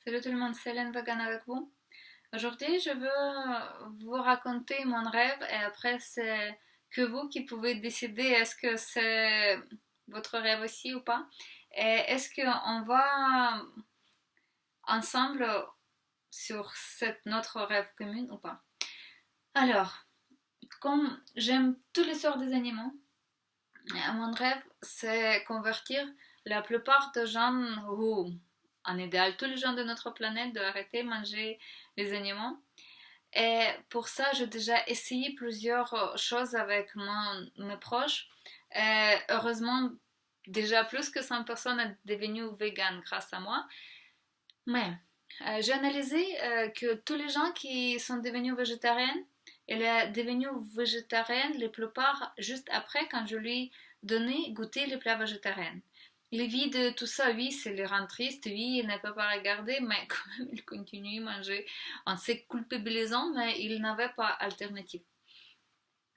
Salut tout le monde, c'est Hélène Vagan avec vous. Aujourd'hui, je veux vous raconter mon rêve et après, c'est que vous qui pouvez décider est-ce que c'est votre rêve aussi ou pas. Et est-ce qu'on va ensemble sur notre rêve commun ou pas. Alors, comme j'aime tous les sortes des animaux, mon rêve, c'est convertir la plupart des gens, ou en idéal tous les gens de notre planète, d'arrêter de manger les animaux. Et pour ça, j'ai déjà essayé plusieurs choses avec mes proches. Et heureusement, déjà plus que 100 personnes sont devenues véganes grâce à moi. Mais j'ai analysé que tous les gens qui sont devenus végétariennes, elle est devenue végétarienne, la plupart juste après quand je lui donné goûter les plats végétariens. Les vies de tout ça, oui, c'est les rend tristes, oui, il ne peut pas regarder, mais quand même, il continue à manger en se culpabilisant, mais il n'avait pas alternative.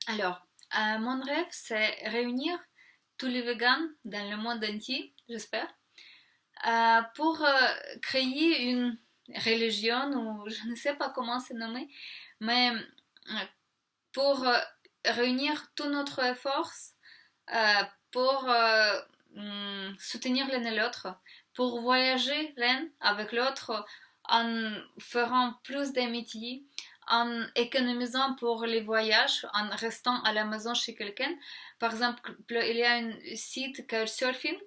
Alors, mon rêve, c'est réunir tous les végans dans le monde entier, j'espère, pour créer une religion, ou je ne sais pas comment c'est nommé, mais pour réunir toute notre force pour soutenir l'un et l'autre, pour voyager l'un avec l'autre en faisant plus d'amitié, en économisant pour les voyages, en restant à la maison chez quelqu'un. Par exemple, il y a un site Couchsurfing,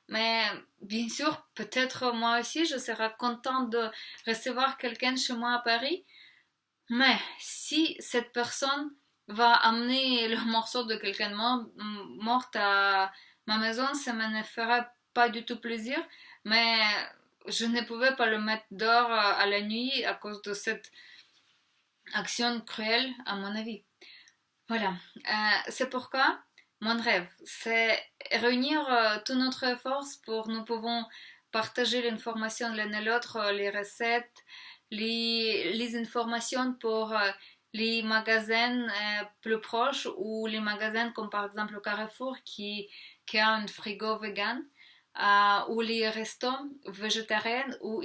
mais bien sûr, peut-être moi aussi, je serais contente de recevoir quelqu'un chez moi à Paris. Mais si cette personne va amener le morceau de quelqu'un mort à ma maison, ça ne me fera pas du tout plaisir. Mais je ne pouvais pas le mettre dehors à la nuit à cause de cette action cruelle, à mon avis. Voilà. C'est pourquoi mon rêve, c'est réunir toute notre force pour nous pouvons partager l'information l'un et l'autre, les recettes, les informations pour les magasins plus proches ou les magasins comme par exemple le Carrefour qui a un frigo vegan. Ou les restos végétariens ou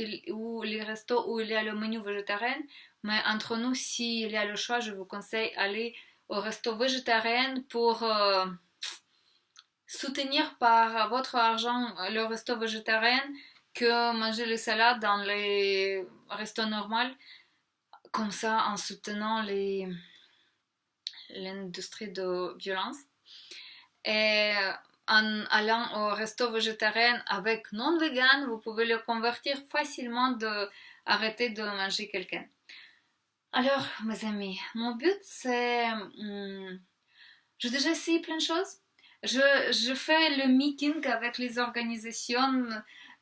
les restos où il y a le menu végétarien. Mais entre nous, s'il y a le choix, je vous conseille d'aller au resto végétarien pour soutenir par votre argent le resto végétarien que manger les salades dans les restos normaux, comme ça en soutenant l'industrie de violence. Et en allant au resto végétarien avec non vegan, vous pouvez le convertir facilement de arrêter de manger quelqu'un. Alors, mes amis, mon but c'est j'ai déjà essayé plein de choses. Je fais le meeting avec les organisations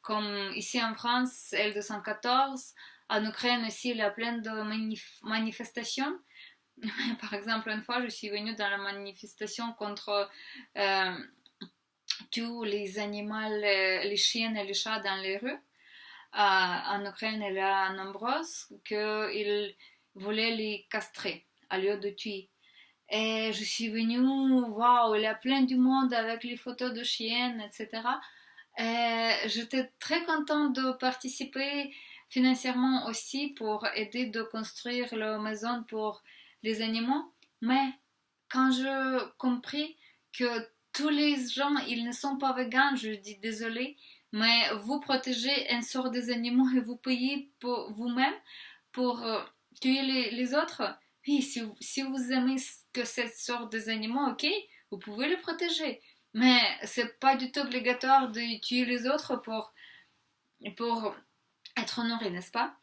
comme ici en France, L214. En Ukraine aussi, il y a plein de manifestations. Par exemple, une fois, je suis venue dans la manifestation contre tous les animaux, les chiens et les chats dans les rues. En Ukraine, il y a nombreuses qu'ils voulaient les castrer au lieu de tuer. Et je suis venue, waouh, il y a plein du monde avec les photos de chiennes, etc. Et j'étais très contente de participer financièrement aussi pour aider de construire la maison pour les animaux. Mais quand je compris que tous les gens, ils ne sont pas végans, je dis désolé, mais vous protégez un sort des animaux et vous payez pour vous-même pour tuer les autres. Oui, si vous aimez que cette sorte des animaux, ok, vous pouvez les protéger. Mais c'est pas du tout obligatoire de tuer les autres pour être honoré, n'est-ce pas?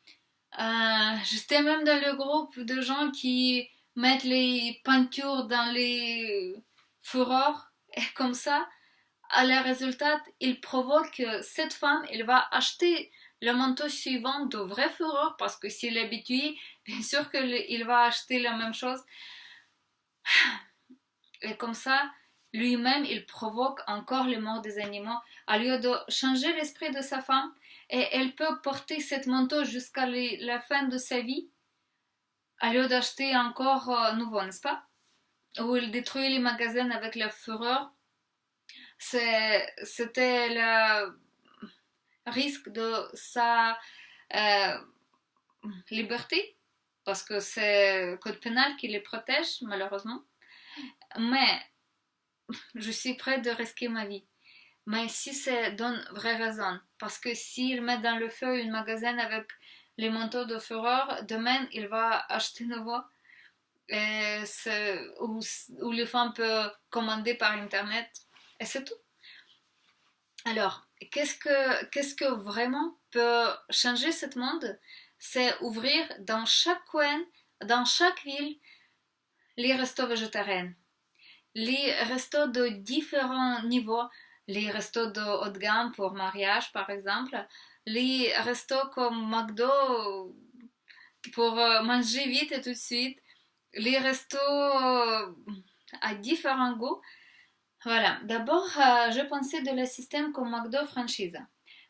J'étais même dans le groupe de gens qui mettent les peintures dans les fureurs et comme ça, à la résultat, il provoque que cette femme, elle va acheter le manteau suivant de vraie fureur parce que s'il est habitué, bien sûr qu'il va acheter la même chose. Et comme ça, lui-même, il provoque encore les morts des animaux. Au lieu de changer l'esprit de sa femme, et elle peut porter cette manteau jusqu'à la fin de sa vie, au lieu d'acheter encore nouveau, n'est-ce pas? Où il détruit les magasins avec la fureur. C'était le risque de sa euh, liberté, parce que c'est le code pénal qui les protège, malheureusement. Mais je suis prête de risquer ma vie. Mais si c'est donne vraie raison, parce que s'il met dans le feu un magasin avec les manteaux de fureur, demain il va acheter nouveau. Et ou les femmes peuvent commander par internet. Et c'est tout. Alors, qu'est-ce que vraiment peut changer ce monde? C'est ouvrir dans chaque coin, dans chaque ville, les restos végétariens. Les restos de différents niveaux, les restos de haut de gamme pour mariage par exemple, les restos comme McDo pour manger vite et tout de suite, les restos à différents goûts. Voilà, d'abord je pensais de le système comme McDo franchise.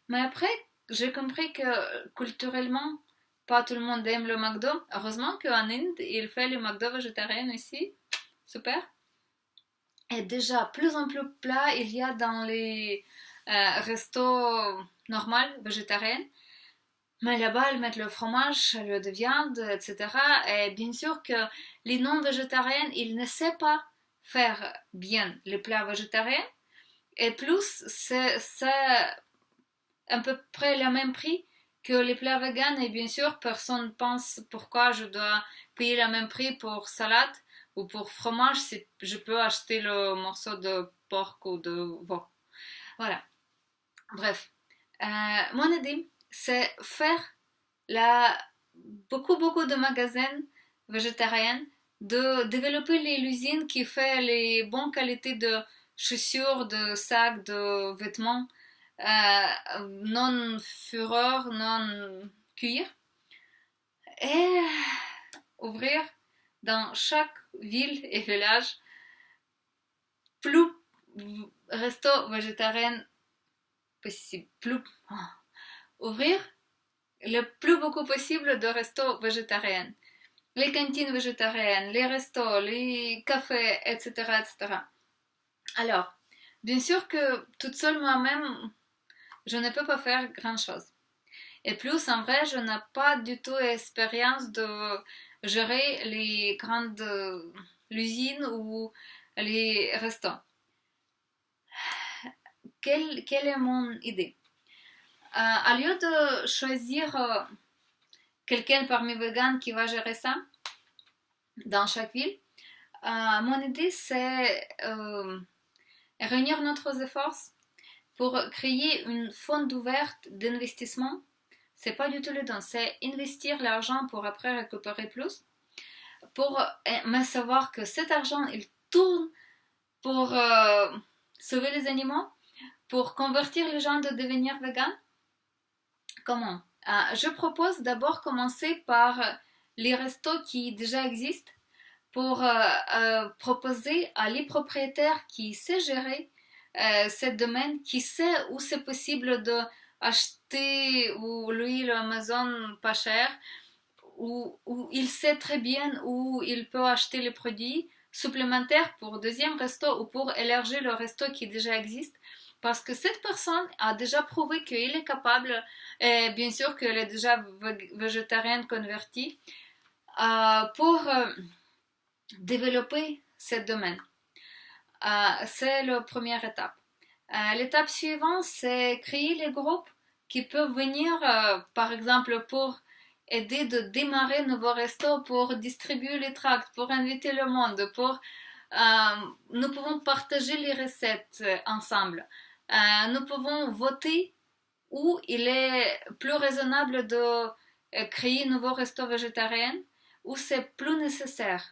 Mais après, j'ai compris que culturellement, pas tout le monde aime le McDo. Heureusement qu'en Inde, il fait le McDo végétarien aussi. Super. Et déjà, plus en plus plat il y a dans les restos normaux, végétariens. Mais là-bas, ils mettent le fromage, le de viande, etc. Et bien sûr que les non-végétariens, ils ne savent pas faire bien les plats végétariens. Et plus, c'est à peu près le même prix que les plats véganes. Et bien sûr, personne ne pense pourquoi je dois payer le même prix pour salade ou pour fromage si je peux acheter le morceau de porc ou de veau. Voilà. Bref. Mon idée, c'est faire la, beaucoup de magasins végétariens, de développer l'usine qui fait les bonnes qualités de chaussures, de sacs, de vêtements, non fureur, non cuir, et ouvrir dans chaque ville et village plus restos végétariens possible, ouvrir le plus beaucoup possible de restos végétariens. Les cantines végétariennes, les restos, les cafés, etc., etc. Alors, bien sûr que toute seule moi-même, je ne peux pas faire grand-chose. Et plus, en vrai, je n'ai pas du tout l'expérience de gérer les grandes usines ou les restos. Quelle est mon idée? Au lieu de choisir quelqu'un parmi vegans qui va gérer ça dans chaque ville, mon idée c'est réunir notre efforts pour créer une fonds ouverte d'investissement. C'est pas du tout le don, c'est investir l'argent pour après récupérer plus, pour mais savoir que cet argent il tourne pour sauver les animaux, pour convertir les gens de devenir vegan. Comment? Je propose d'abord commencer par les restos qui déjà existent pour proposer à les propriétaires qui savent gérer ce domaine, qui sait où c'est possible de acheter ou louer la maison pas cher, où il sait très bien où il peut acheter les produits supplémentaires pour deuxième resto ou pour élargir le resto qui déjà existe. Parce que cette personne a déjà prouvé qu'il est capable, et bien sûr qu'elle est déjà végétarienne convertie, pour développer ce domaine. C'est la première étape. L'étape suivante, c'est créer les groupes qui peuvent venir, par exemple, pour aider de démarrer un nouveau resto, pour distribuer les tracts, pour inviter le monde, nous pouvons partager les recettes ensemble. Nous pouvons voter où il est plus raisonnable de créer un nouveau resto végétarien, où c'est plus nécessaire.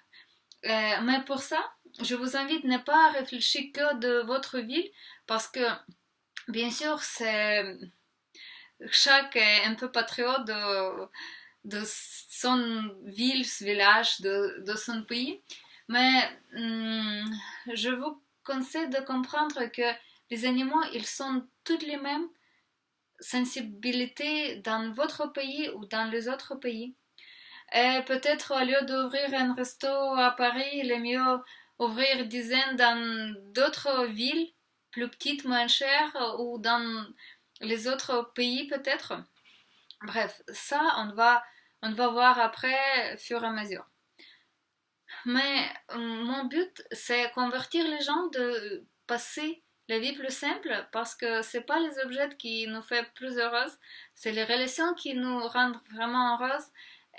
Mais pour ça, je vous invite à ne pas réfléchir que de votre ville, parce que, bien sûr, chaque est un peu patriote de son ville, village, de son pays. Mais je vous conseille de comprendre que les animaux, ils sont toutes les mêmes sensibilités dans votre pays ou dans les autres pays. Et peut-être au lieu d'ouvrir un resto à Paris, il est mieux ouvrir dizaines dans d'autres villes plus petites, moins chères, ou dans les autres pays peut-être. Bref, ça, on va voir après, fur et à mesure. Mais mon but, c'est convertir les gens de passer la vie plus simple parce que c'est pas les objets qui nous font plus heureuses, c'est les relations qui nous rendent vraiment heureuses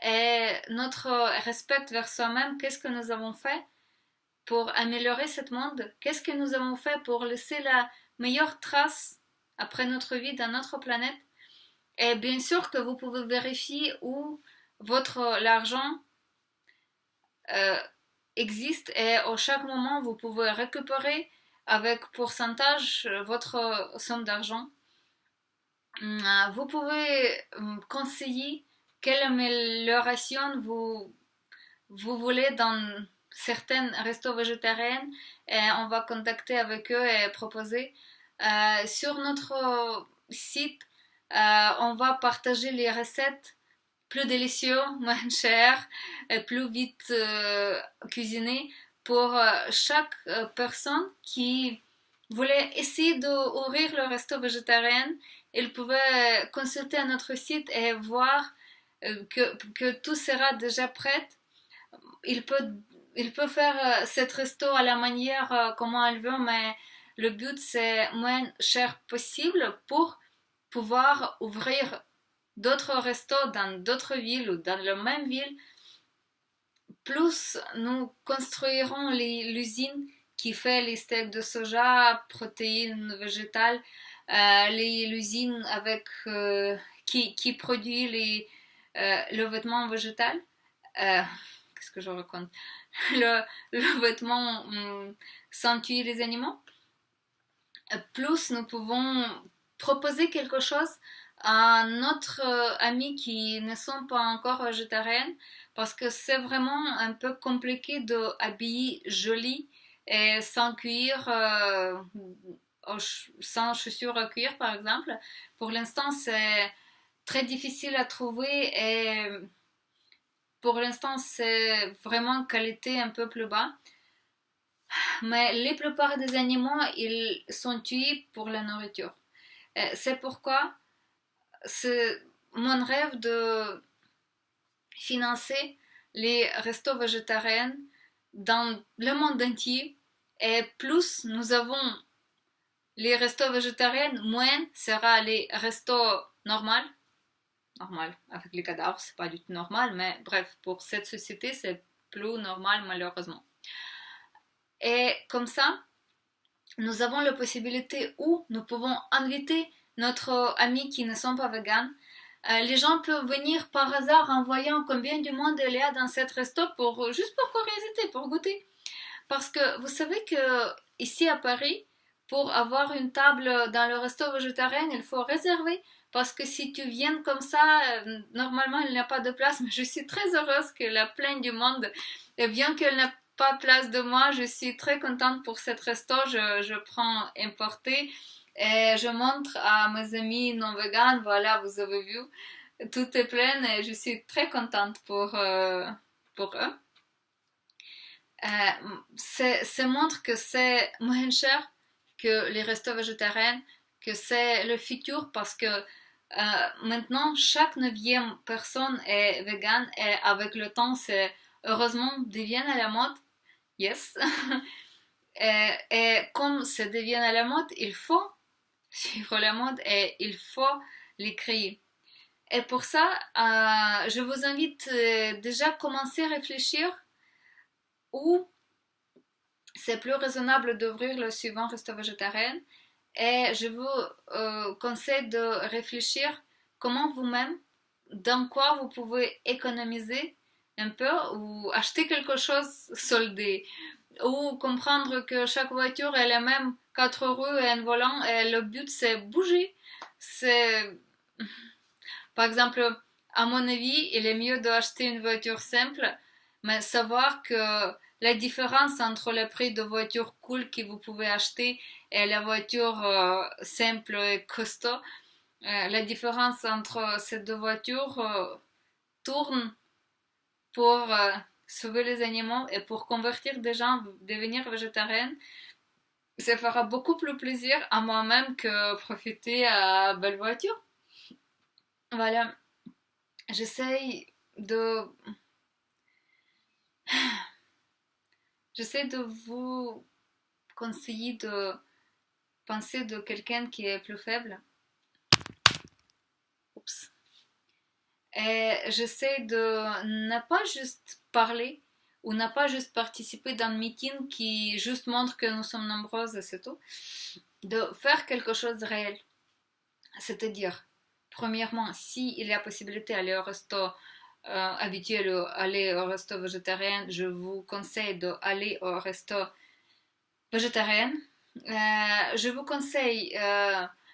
et notre respect vers soi-même. Qu'est-ce que nous avons fait pour améliorer ce monde? Qu'est-ce que nous avons fait pour laisser la meilleure trace après notre vie dans notre planète? Et bien sûr que vous pouvez vérifier où votre l'argent euh, existe et à chaque moment vous pouvez récupérer avec pourcentage votre somme d'argent. Vous pouvez conseiller quelle amélioration vous voulez dans certaines restos végétariens et on va contacter avec eux et proposer. Sur notre site, on va partager les recettes plus délicieux, moins cher, et plus vite cuisiné pour chaque personne qui voulait essayer d'ouvrir le resto végétarien. Il pouvait consulter notre site et voir que tout sera déjà prêt. Il peut, il peut faire cette resto à la manière comment elle veut, mais le but c'est moins cher possible pour pouvoir ouvrir d'autres restos dans d'autres villes ou dans la même ville. Plus nous construirons l'usine qui fait les steaks de soja, protéines végétales, l'usine avec qui produit le vêtement végétal. Qu'est-ce que je raconte? Le vêtement sans tuer les animaux. Plus nous pouvons proposer quelque chose à notre ami qui ne sont pas encore végétariennes parce que c'est vraiment un peu compliqué d'habiller joli et sans cuir, sans chaussures à cuir par exemple. Pour l'instant, c'est très difficile à trouver et pour l'instant, c'est vraiment qualité un peu plus bas. Mais la plupart des animaux, ils sont tués pour la nourriture. C'est pourquoi c'est mon rêve de financer les restos végétariens dans le monde entier. Et plus nous avons les restos végétariens, moins sera les restos normaux. Normal, avec les cadavres, c'est pas du tout normal, mais bref, pour cette société, c'est plus normal malheureusement. Et comme ça, nous avons la possibilité où nous pouvons inviter notre ami qui ne sont pas véganes. Les gens peuvent venir par hasard en voyant combien du monde il y a dans cette resto pour juste pour curiosité, pour goûter. Parce que vous savez que ici à Paris, pour avoir une table dans le resto végétarien, il faut réserver. Parce que si tu viens comme ça, normalement il n'y a pas de place. Mais je suis très heureuse que la pleine du monde, et bien qu'elle n'a pas place de moi, je suis très contente pour cette resto. Je prends importé et je montre à mes amis non véganes, voilà, vous avez vu, tout est plein et je suis très contente pour eux. Ça montre que c'est moins cher que les restos végétariens, que c'est le futur parce que maintenant chaque 9e personne est végane et avec le temps c'est heureusement devient à la mode. Yes. Et comme ça devient à la mode, il faut suivre la mode et il faut les créer. Et pour ça, je vous invite déjà à commencer à réfléchir où c'est plus raisonnable d'ouvrir le suivant resto végétarien. Et je vous conseille de réfléchir comment vous-même, dans quoi vous pouvez économiser un peu ou acheter quelque chose soldé. Ou comprendre que chaque voiture elle a même 4 roues et un volant et le but c'est bouger. C'est par exemple, à mon avis, il est mieux d'acheter une voiture simple, mais savoir que la différence entre le prix de voiture cool que vous pouvez acheter et la voiture simple et costaud, la différence entre ces deux voitures tourne pour sauver les animaux et pour convertir des gens à devenir végétariens. Ça fera beaucoup plus plaisir à moi-même que profiter à belle voiture. Voilà. j'essaie de, j'essaie de vous conseiller de penser de quelqu'un qui est plus faible. Oups. Et j'essaie de ne pas juste parler ou ne pas juste participer dans un meeting qui juste montre que nous sommes nombreuses et c'est tout. De faire quelque chose de réel. C'est-à-dire, premièrement, s'il y a possibilité d'aller au resto habituel ou aller au resto végétarien, je vous conseille d'aller au resto végétarien. Je vous conseille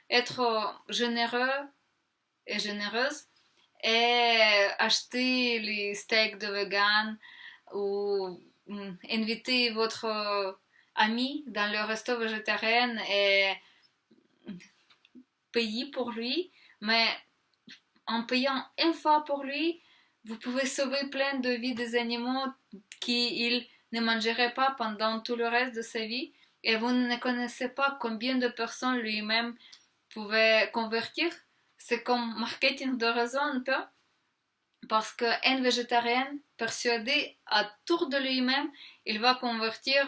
être généreux et généreuse et acheter les steaks de vegan ou inviter votre ami dans le resto végétarien et payer pour lui, mais en payant une fois pour lui, vous pouvez sauver plein de vies des animaux qu'il ne mangerait pas pendant tout le reste de sa vie et vous ne connaissez pas combien de personnes lui-même pouvait convertir. C'est comme marketing de raison un peu parce qu'un végétarien persuadé à tour de lui-même, il va convertir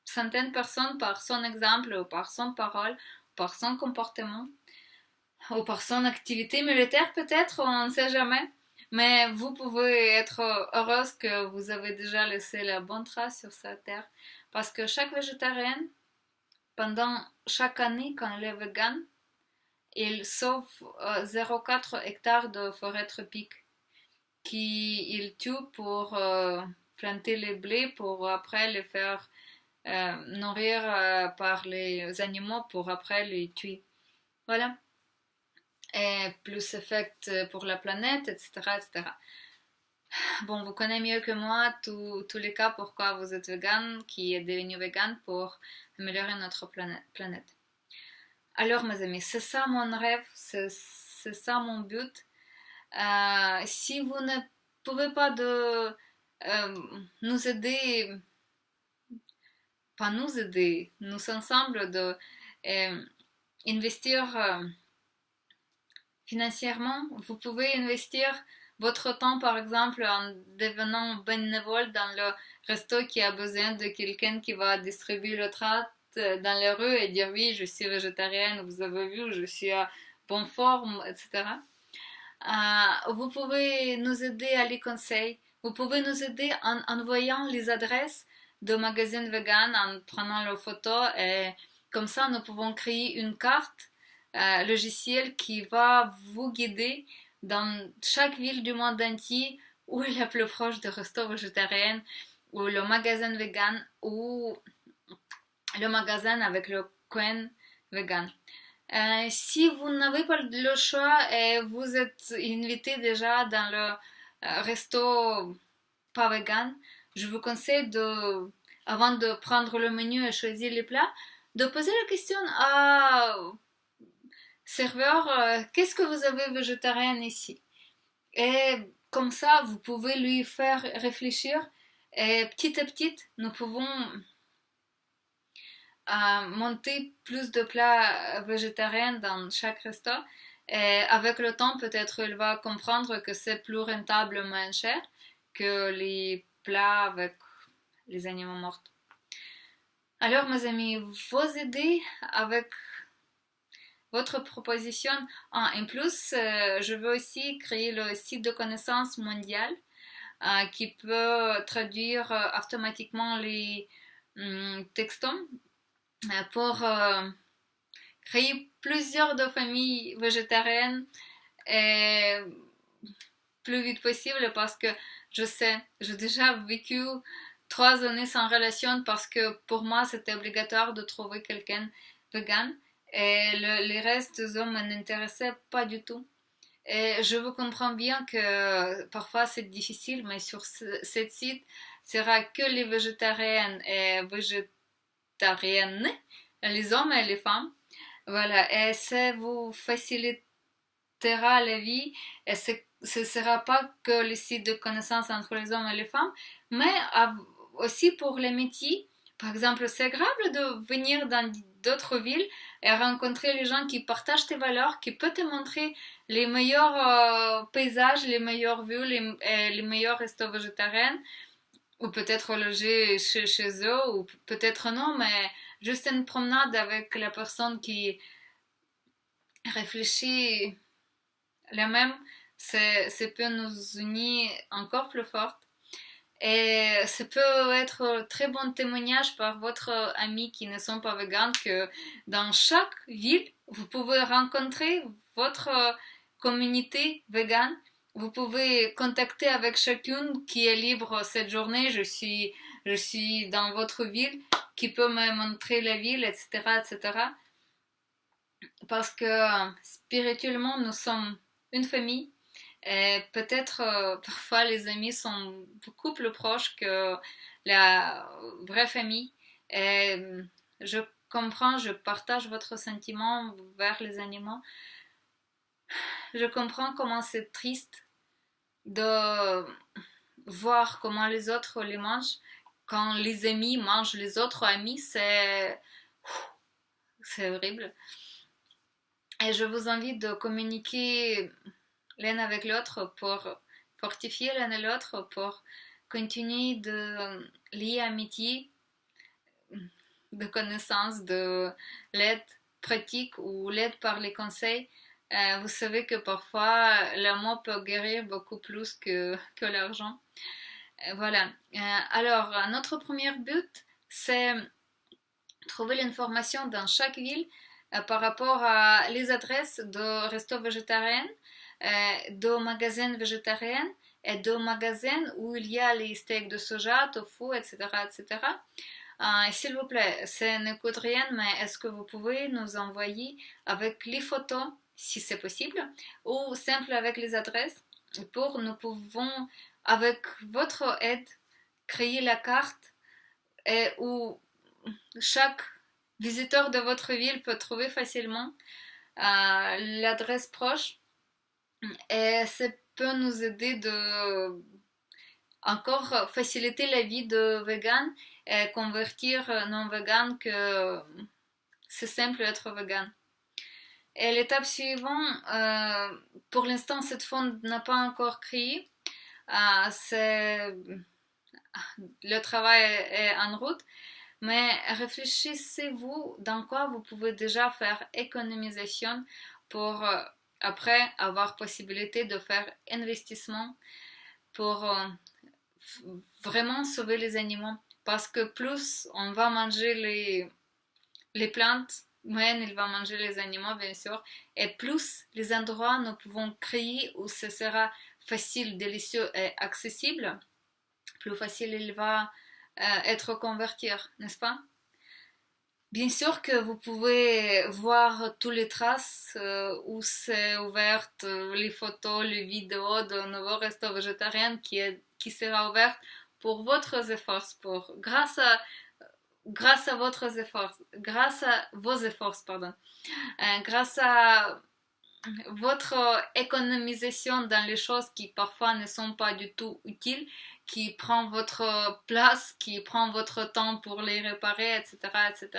centaines de personnes par son exemple ou par son parole, par son comportement ou par son activité militaire peut-être, on ne sait jamais. Mais vous pouvez être heureuse que vous avez déjà laissé la bonne trace sur cette terre. Parce que chaque végétarien, pendant chaque année, quand il est vegan, il sauve 0,4 hectares de forêt tropique qu'il tue pour planter les blés pour après les faire nourrir par les animaux pour après les tuer. Voilà. Et plus effect pour la planète, etc., etc. Bon, vous connaissez mieux que moi tous les cas pourquoi vous êtes vegan, qui est devenu vegan pour améliorer notre planète. Alors, mes amis, c'est ça mon rêve, c'est ça mon but. Si vous ne pouvez pas nous aider, pas nous aider, nous ensemble de investir financièrement, vous pouvez investir votre temps, par exemple, en devenant bénévole dans le resto qui a besoin de quelqu'un qui va distribuer le tract dans les rues et dire oui, je suis végétarienne, vous avez vu, je suis à bonne forme, etc. Vous pouvez nous aider à les conseils. Vous pouvez nous aider en envoyant les adresses de magasins vegan, en prenant leurs photos et comme ça nous pouvons créer une carte logicielle qui va vous guider dans chaque ville du monde entier où est la plus proche de resto végétarien ou le magasin vegan ou le magasin avec le coin vegan. Si vous n'avez pas le choix et vous êtes invité déjà dans le resto pas vegan, je vous conseille avant de prendre le menu et choisir les plats, de poser la question à serveur, qu'est-ce que vous avez végétarien ici? Et comme ça, vous pouvez lui faire réfléchir et petit à petit, nous pouvons monter plus de plats végétariens dans chaque resto. Et avec le temps, peut-être il va comprendre que c'est plus rentable, moins cher que les plats avec les animaux morts. Alors, mes amis, vos idées avec votre proposition. En plus, je veux aussi créer le site de connaissances mondial qui peut traduire automatiquement les textos pour créer plusieurs de familles végétariennes et plus vite possible parce que je sais, j'ai déjà vécu 3 années sans relation parce que pour moi c'était obligatoire de trouver quelqu'un vegan et les restes des hommes ne m'intéressaient pas du tout. Et je vous comprends bien que parfois c'est difficile, mais sur ce site, sera que les végétariennes et végétariennes, les hommes et les femmes. Voilà, et ça vous facilitera la vie et ce ne sera pas que le site de connaissances entre les hommes et les femmes, mais aussi pour les métiers Par exemple, c'est agréable de venir dans d'autres villes et rencontrer les gens qui partagent tes valeurs, qui peuvent te montrer les meilleurs paysages, les meilleures vues, les meilleurs restos végétariens, ou peut-être loger chez eux, ou peut-être non, mais juste une promenade avec la personne qui réfléchit la même, ça peut nous unir encore plus fort. Et ça peut être un très bon témoignage par votre ami qui ne sont pas véganes que dans chaque ville, vous pouvez rencontrer votre communauté végane. Vous pouvez contacter avec chacune qui est libre cette journée. Je suis dans votre ville, qui peut me montrer la ville, etc., etc. Parce que spirituellement, nous sommes une famille. Et peut-être parfois les amis sont beaucoup plus proches que la vraie famille. Et je comprends, je partage votre sentiment vers les animaux. Je comprends comment c'est triste de voir comment les autres les mangent. Quand les amis mangent les autres amis, c'est horrible. Et je vous invite de communiquer l'un avec l'autre pour fortifier l'un et l'autre, pour continuer de lier amitié, de connaissances, de l'aide pratique ou l'aide par les conseils. Vous savez que parfois l'amour peut guérir beaucoup plus que l'argent. Voilà. Alors, notre premier but, c'est trouver l'information dans chaque ville par rapport à les adresses de restos végétariens, de magasins végétariens et de magasins où il y a les steaks de soja, tofu, etc., etc. S'il vous plaît, ça ne coûte rien, mais est-ce que vous pouvez nous envoyer avec les photos, si c'est possible, ou simple avec les adresses, pour nous pouvons, avec votre aide, créer la carte où chaque visiteur de votre ville peut trouver facilement l'adresse proche, et ça peut nous aider de encore faciliter la vie de vegan et convertir non vegan que c'est simple d'être vegan. Et l'étape suivante, pour l'instant cette fond n'a pas encore créé, c'est le travail est en route, mais réfléchissez-vous dans quoi vous pouvez déjà faire économisation pour après avoir possibilité de faire investissement pour vraiment sauver les animaux. Parce que plus on va manger les plantes, moins il va manger les animaux, bien sûr. Et plus les endroits nous pouvons créer où ce sera facile, délicieux et accessible, plus facile il va être convertir, n'est-ce pas? Bien sûr que vous pouvez voir toutes les traces où c'est ouvert, les photos, les vidéos de nouveaux restos végétariens qui sera ouvert pour votre efforts, grâce à votre efforts, grâce à vos efforts, pardon, grâce à votre économisation dans les choses qui parfois ne sont pas du tout utiles, qui prend votre place, qui prend votre temps pour les réparer, etc., etc.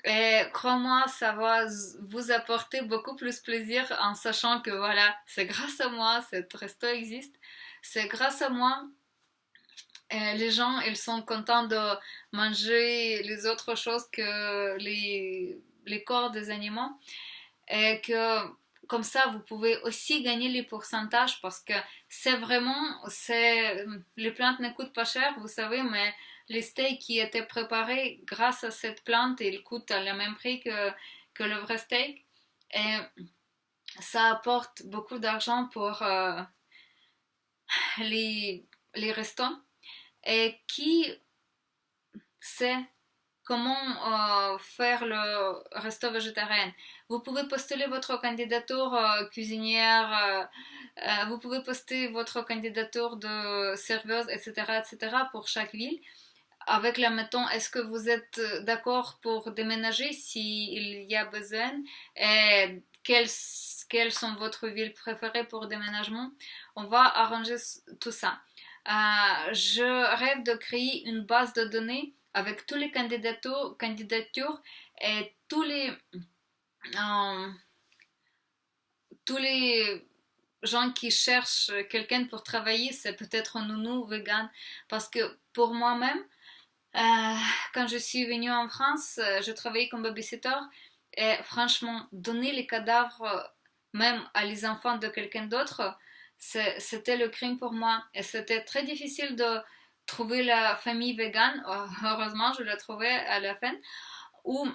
Et crois-moi, ça va vous apporter beaucoup plus plaisir en sachant que voilà, c'est grâce à moi, cet resto existe, c'est grâce à moi. Les gens, ils sont contents de manger les autres choses que les corps des animaux, et que comme ça vous pouvez aussi gagner les pourcentages, parce que les plantes ne coûtent pas cher, vous savez, mais les steaks qui étaient préparés grâce à cette plante, ils coûtent le même prix que le vrai steak, et ça apporte beaucoup d'argent pour les, les restos. Et qui sait comment faire le resto végétarien? Vous pouvez postuler votre candidature cuisinière, vous pouvez poster votre candidature de serveuse, etc., etc. pour chaque ville. Avec la mettons, est-ce que vous êtes d'accord pour déménager s'il y a besoin, et quelles sont votre villes préférées pour déménagement? On va arranger tout ça. Je rêve de créer une base de données avec tous les candidatures et euh, tous les gens qui cherchent quelqu'un pour travailler, c'est peut-être un nounou vegan. Parce que pour moi-même, euh, quand je suis venue en France, je travaillais comme babysitter et franchement, donner les cadavres même à les enfants de quelqu'un d'autre, c'était le crime pour moi. Et c'était très difficile de trouver la famille végane. Heureusement, je l'ai trouvée à la fin. Ou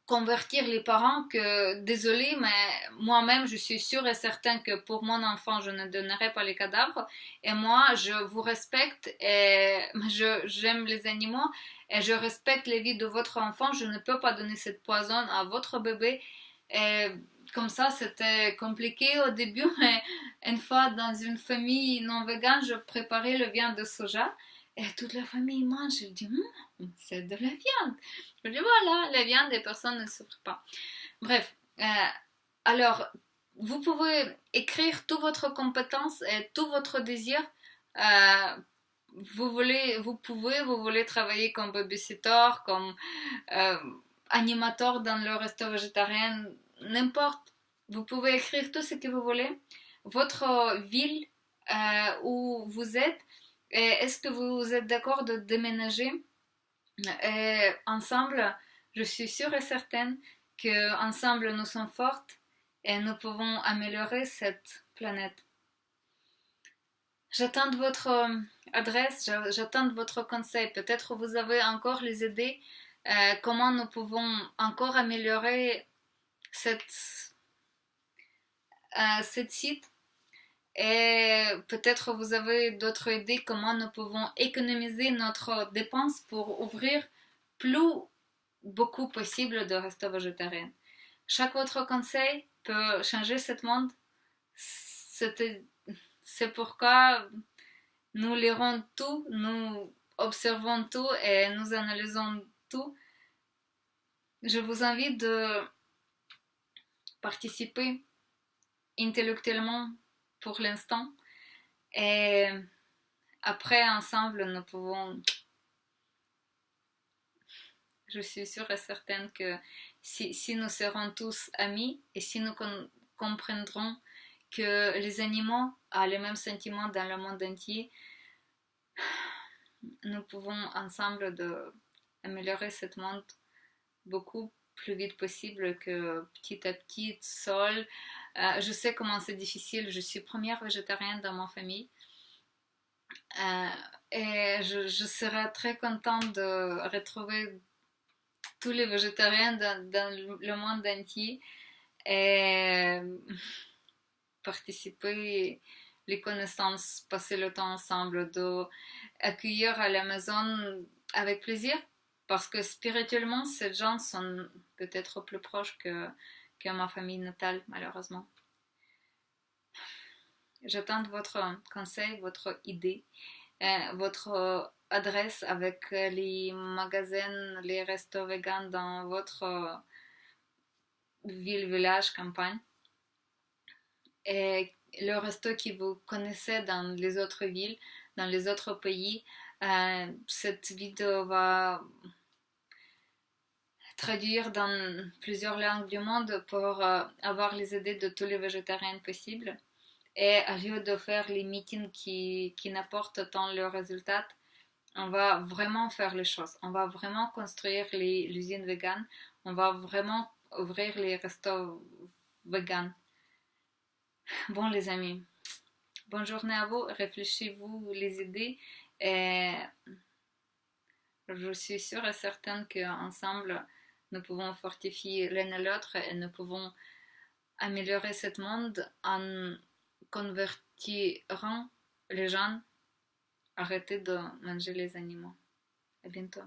convertir les parents que, désolé, mais moi-même, je suis sûre et certaine que pour mon enfant, je ne donnerai pas les cadavres. Et moi, je vous respecte et j'aime les animaux et je respecte les vies de votre enfant. Je ne peux pas donner cette poison à votre bébé. Et comme ça, c'était compliqué au début, mais une fois dans une famille non végane, je préparais le viande de soja et toute la famille mange. Je dis, c'est de la viande. Je dis, voilà, la viande, les personnes ne souffrent pas. Bref, alors, vous pouvez écrire toute votre compétence et tout votre désir. Euh, vous voulez travailler comme babysitter, comme euh, animateur dans le resto végétarien, n'importe. Vous pouvez écrire tout ce que vous voulez. Votre ville où vous êtes, est-ce que vous êtes d'accord de déménager ensemble? Je suis sûre et certaine qu'ensemble nous sommes fortes et nous pouvons améliorer cette planète. J'attends votre adresse, j'attends votre conseil. Peut-être vous avez encore les idées comment nous pouvons encore améliorer cette site. Et peut-être vous avez d'autres idées comment nous pouvons économiser notre dépense pour ouvrir plus beaucoup possible de restos végétariens. Chaque votre conseil peut changer ce monde. C'est pourquoi nous lirons tout, nous observons tout et nous analysons tout. Je vous invite de participer intellectuellement pour l'instant et après ensemble nous pouvons, je suis sûre et certaine que si nous serons tous amis et si nous comprendrons que les animaux ont les mêmes sentiments dans le monde entier, nous pouvons ensemble améliorer ce monde beaucoup plus vite possible que petit à petit, seul. Je sais comment c'est difficile. Je suis première végétarienne dans ma famille. Et je serais très contente de retrouver tous les végétariens dans le monde entier et participer les connaissances, passer le temps ensemble, d'accueillir à la maison avec plaisir. Parce que spirituellement, ces gens sont peut-être plus proches que ma famille natale, malheureusement. J'attends votre conseil, votre idée, votre adresse avec les magasins, les restos véganes dans votre ville, village, campagne. Et le resto que vous connaissez dans les autres villes, dans les autres pays. Cette vidéo va traduire dans plusieurs langues du monde pour avoir les idées de tous les végétariens possibles. Et au lieu de faire les meetings qui n'apportent tant le résultat, on va vraiment faire les choses. On va vraiment construire l'usine végane. On va vraiment ouvrir les restos véganes. Bon les amis, bonne journée à vous. Réfléchissez-vous les idées. Et je suis sûre et certaine qu'ensemble, nous pouvons fortifier l'un et l'autre et nous pouvons améliorer ce monde en convertirant les gens à arrêter de manger les animaux. À bientôt.